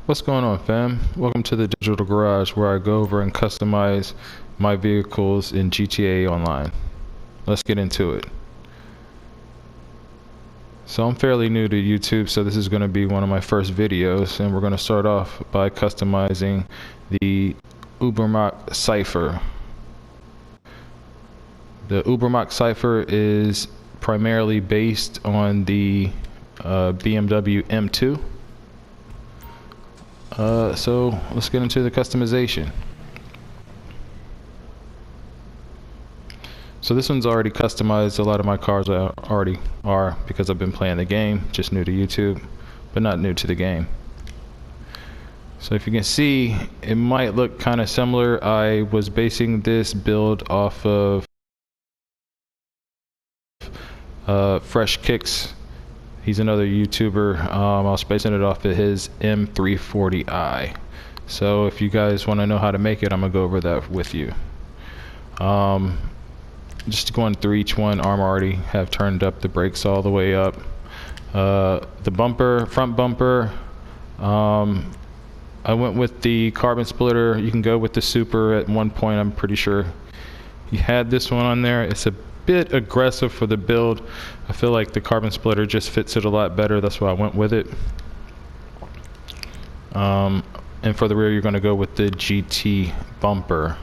What's going on, fam? Welcome to the Digital Garage, where I go over and customize my vehicles in GTA Online. Let's get into it. So I'm fairly new to YouTube, so this is going to be one of my first videos, and we're going to start off by customizing the Ubermacht Cypher. The Ubermacht Cypher is primarily based on the BMW M2. So let's get into the customization. So this one's already customized. A lot of my cars already are because I've been playing the game, just new to YouTube, but not new to the game. So if you can see, it might look kind of similar. I was basing this build off of Fresh Kicks. He's another YouTuber. I was basing it off of his M340i. So if you guys want to know how to make it, I'm gonna go over that with you. Just going through each one, arm already have turned up, the brakes all the way up. The bumper, front bumper, I went with the carbon splitter. You can go with the super at one point, I'm pretty sure. He had this one on there. It's a bit aggressive for the build. I feel like the carbon splitter just fits it a lot better. That's why I went with it. And for the rear, you're going to go with the GT bumper.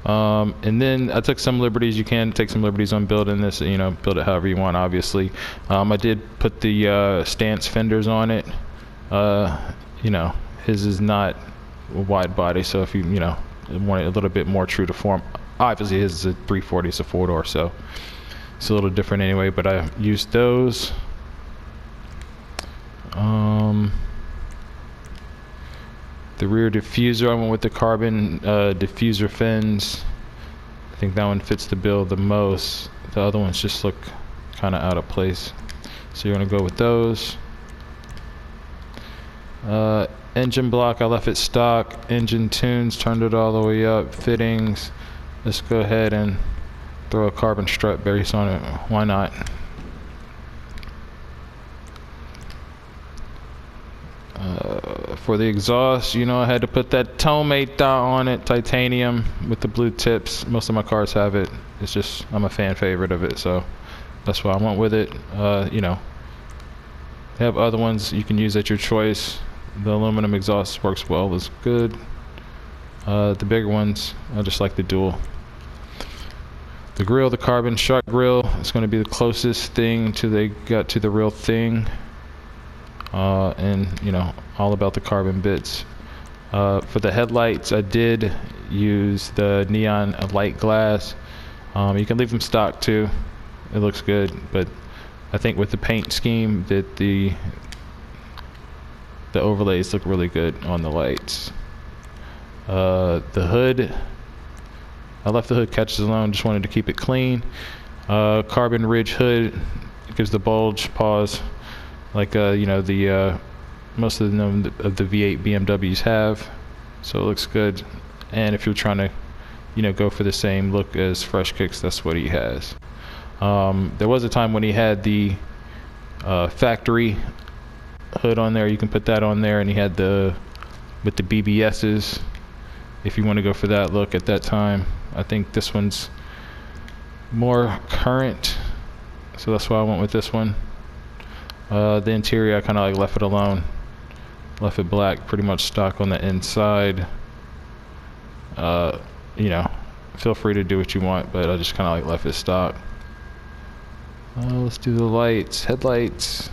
And then I took some liberties. You can take some liberties on building this, you know, build it however you want, obviously. I did put the stance fenders on it. You know, his is not a wide body, so if you know, want it a little bit more true to form. Obviously his is a 340, it's a 4-door, so it's a little different anyway, but I used those. The rear diffuser, I went with the carbon diffuser fins. I think that one fits the build the most. The other ones just look kind of out of place, so you're gonna go with those. Engine block, I left it stock. Engine tunes, turned it all the way up. Fittings, let's go ahead and throw a carbon strut base on it. Why not? For the exhaust, you know, I had to put that Tomate dot on it, titanium with the blue tips. Most of my cars have it. It's just, I'm a fan favorite of it, so that's why I went with it. You know, they have other ones you can use at your choice. The aluminum exhaust works well, it's good. The bigger ones, I just like the dual. The grill, the carbon shark grill, is going to be the closest thing to they got to the real thing. And you know, all about the carbon bits. For the headlights, I did use the neon light glass. You can leave them stock too, it looks good, but I think with the paint scheme that the overlays look really good on the lights. The hood, I left the hood catches alone, just wanted to keep it clean. Carbon ridge hood, gives the bulge pause like you know, the most of the V8 BMWs have, so it looks good. And if you're trying to, you know, go for the same look as Fresh Kicks, that's what he has. There was a time when he had the factory hood on there. You can put that on there, and he had the with the BBS's if you want to go for that look at that time. I think this one's more current, so that's why I went with this one. The interior, I kind of like left it alone, left it black, pretty much stock on the inside. You know, feel free to do what you want, but I just kind of like left it stock. Let's do the lights, headlights.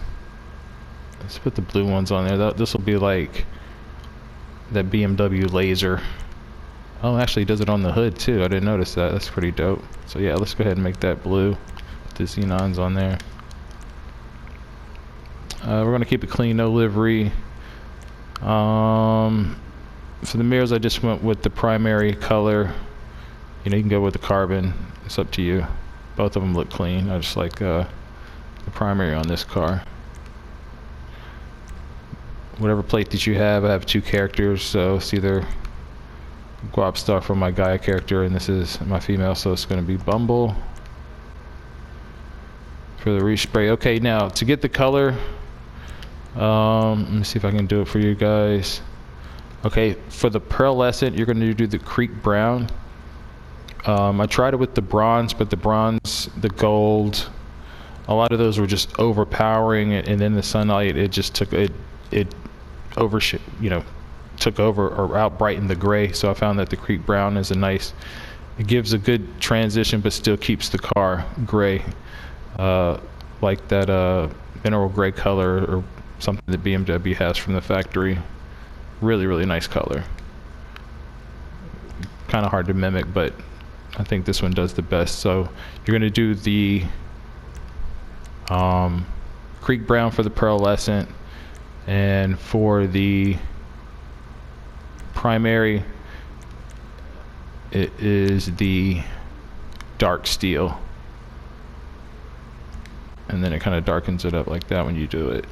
Let's put the blue ones on there. This will be like that BMW laser. Oh, actually, it does it on the hood too. I didn't notice that. That's pretty dope. So yeah, let's go ahead and make that blue. Put the xenons on there. We're gonna keep it clean, no livery. For the mirrors, I just went with the primary color. You know, you can go with the carbon. It's up to you. Both of them look clean. I just like the primary on this car. Whatever plate that you have, I have two characters, so it's either Guap Star for my guy character, and this is my female, so it's going to be Bumble for the respray. Okay, now to get the color, Let me see if I can do it for you guys. Okay, for the pearlescent, you're going to do the Creek Brown. I tried it with the bronze, but the bronze, the gold, a lot of those were just overpowering, and in the sunlight, it just took it took over or out brightened the gray. So I found that the Creek Brown is it gives a good transition, but still keeps the car gray, like that mineral gray color or something that BMW has from the factory. Really, really nice color. Kind of hard to mimic, but I think this one does the best. So you're going to do the Creek Brown for the pearlescent, and for the primary, it is the dark steel. And then it kind of darkens it up like that when you do it.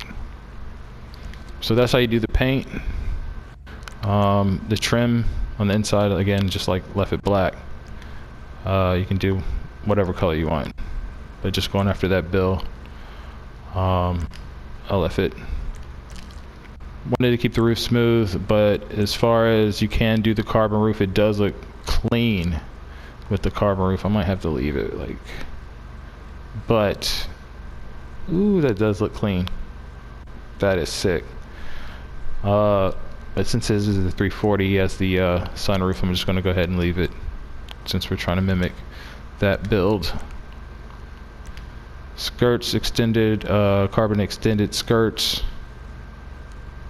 So that's how you do the paint. The trim on the inside, again, just like left it black. You can do whatever color you want, but just going after that bill. I left it. Wanted to keep the roof smooth, but as far as you can do the carbon roof, it does look clean with the carbon roof. I might have to leave it but ooh, that does look clean. That is sick. But since this is the 340 as the sunroof, I'm just going to go ahead and leave it, since we're trying to mimic that build. Skirts extended, carbon extended skirts.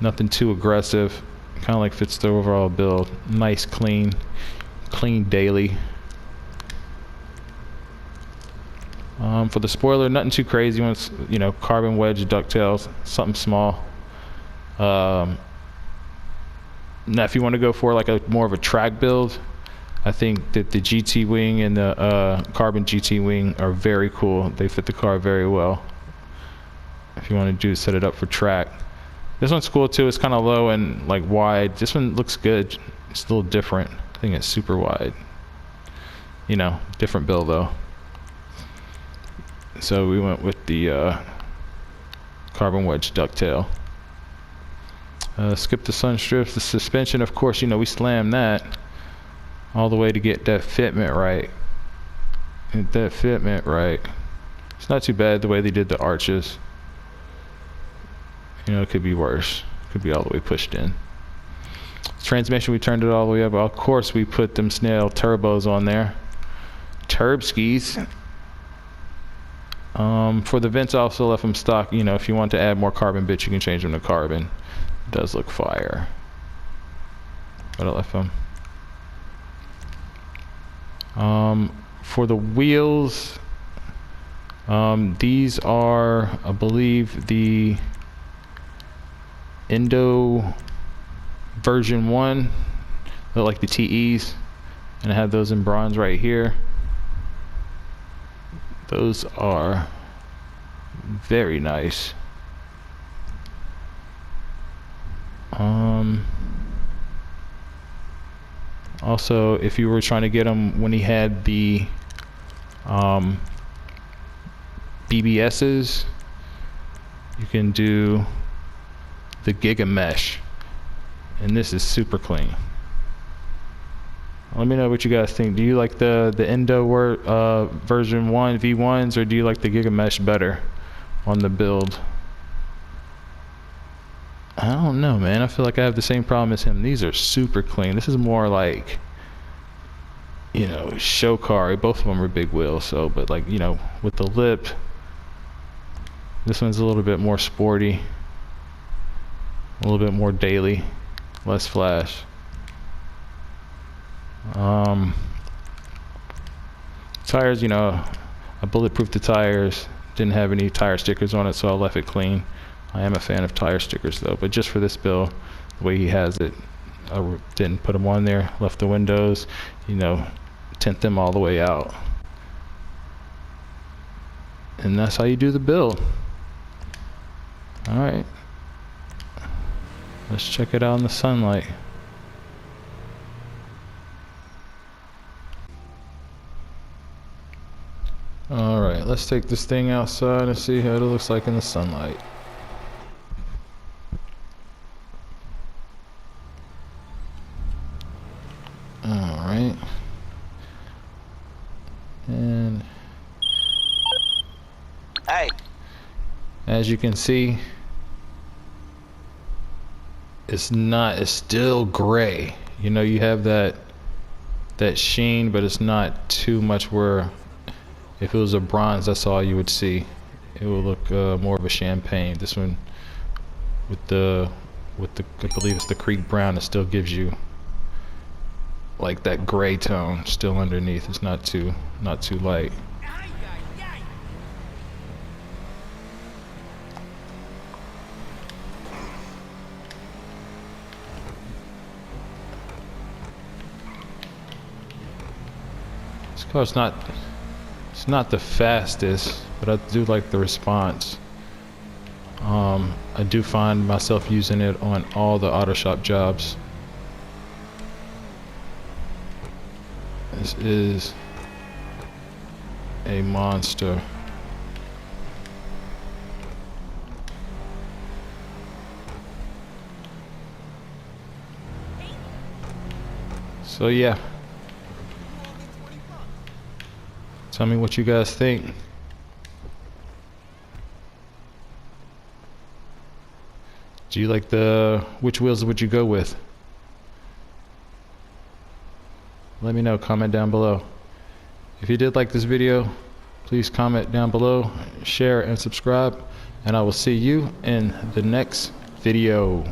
Nothing too aggressive. Kind of like fits the overall build. Nice, clean daily. For the spoiler, nothing too crazy. Once carbon wedge ducktails, something small. Now, if you want to go for like a more of a track build, I think that the GT wing and the carbon GT wing are very cool. They fit the car very well. If you want to set it up for track. This one's cool too. It's kind of low and like wide. This one looks good. It's a little different. I think it's super wide. Different build though. So we went with the carbon wedge ducktail. Skip the sun strips. The suspension, of course, we slammed that all the way to get that fitment right. Get that fitment right. It's not too bad the way they did the arches. It could be worse. Could be all the way pushed in. Transmission, we turned it all the way up. Of course, we put them snail turbos on there. Turb skis. For the vents, I also left them stock. If you want to add more carbon bits, you can change them to carbon. It does look fire. But I left them. For the wheels, these are, I believe, the Indo version 1. Look like the TEs, and I have those in bronze right here. Those are very nice. Also, if you were trying to get him when he had the BBSs, you can do the Giga Mesh, and this is super clean. Let me know what you guys think. Do you like the Indo version 1 V1s, or do you like the Giga Mesh better on the build? I don't know, man. I feel like I have the same problem as him. These are super clean. This is more like, show car. Both of them are big wheels, so, but like, with the lip, this one's a little bit more sporty, a little bit more daily, less flash. Tires, I bulletproofed the tires. Didn't have any tire stickers on it, so I left it clean. I am a fan of tire stickers though, but just for this build, the way he has it, I didn't put them on there. Left the windows, tint them all the way out. And that's how you do the build. Alright. Let's check it out in the sunlight. Alright. All right. All right. Let's check it out in the sunlight. Alright, let's take this thing outside and see how it looks like in the sunlight. Alright, let's take this thing outside and see how it looks like in the sunlight. As you can see, it's still gray. You know, you have that sheen, but it's not too much where if it was a bronze, that's all you would see. It will look more of a champagne. This one with the I believe it's the Creek Brown, it still gives you like that gray tone still underneath. It's not too light. This car's it's not the fastest, but I do like the response. I do find myself using it on all the auto shop jobs. This is a monster. So yeah, tell me what you guys think. Do you like which wheels would you go with? Let me know, comment down below. If you did like this video, please comment down below, share and subscribe, and I will see you in the next video.